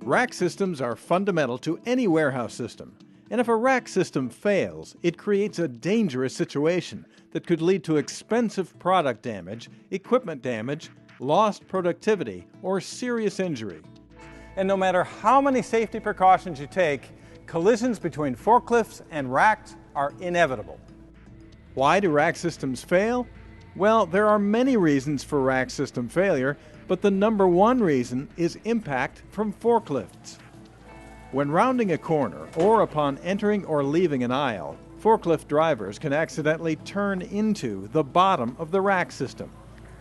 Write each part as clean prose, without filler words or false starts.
Rack systems are fundamental to any warehouse system, and if a rack system fails, it creates a dangerous situation that could lead to expensive product damage, equipment damage, lost productivity, or serious injury. And no matter how many safety precautions you take, collisions between forklifts and racks are inevitable. Why do rack systems fail? Well, there are many reasons for rack system failure, but the number one reason is impact from forklifts. When rounding a corner or upon entering or leaving an aisle, forklift drivers can accidentally turn into the bottom of the rack system.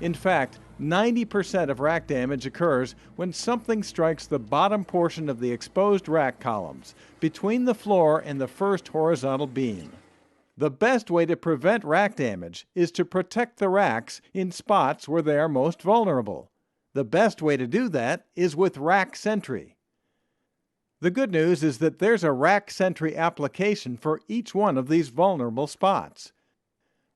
In fact, 90% of rack damage occurs when something strikes the bottom portion of the exposed rack columns, between the floor and the first horizontal beam. The best way to prevent rack damage is to protect the racks in spots where they are most vulnerable. The best way to do that is with Rack Sentry. The good news is that there's a Rack Sentry application for each one of these vulnerable spots.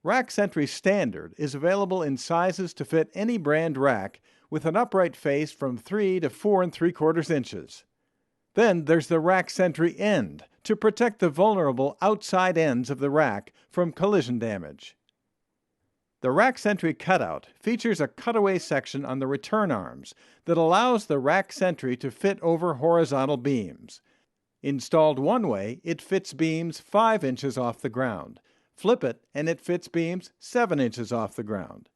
Rack Sentry Standard is available in sizes to fit any brand rack with an upright face from 3 to 4 3/4 inches. Then there's the Rack Sentry End to protect the vulnerable outside ends of the rack from collision damage. The Rack Sentry Cutout features a cutaway section on the return arms that allows the Rack Sentry to fit over horizontal beams. Installed one way, it fits beams 5 inches off the ground. Flip it and it fits beams 7 inches off the ground.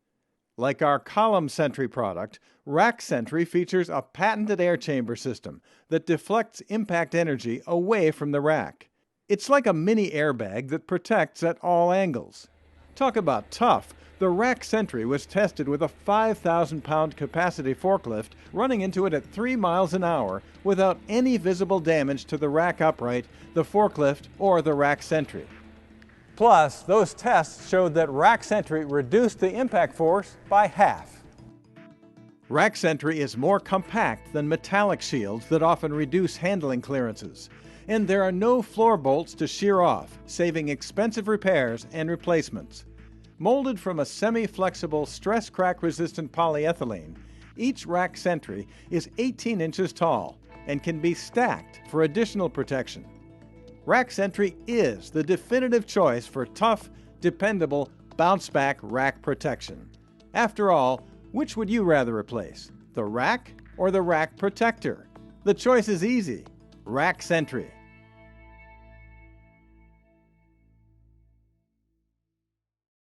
Like our Column Sentry product, Rack Sentry features a patented air chamber system that deflects impact energy away from the rack. It's like a mini airbag that protects at all angles. Talk about tough! The Rack Sentry was tested with a 5,000-pound capacity forklift running into it at 3 miles an hour without any visible damage to the rack upright, the forklift, or the Rack Sentry. Plus, those tests showed that Rack Sentry reduced the impact force by half. Rack Sentry is more compact than metallic shields that often reduce handling clearances. And there are no floor bolts to shear off, saving expensive repairs and replacements. Molded from a semi-flexible, stress crack-resistant polyethylene, each Rack Sentry is 18 inches tall and can be stacked for additional protection. Rack Sentry is the definitive choice for tough, dependable, bounce-back rack protection. After all, which would you rather replace, the rack or the rack protector? The choice is easy: Rack Sentry.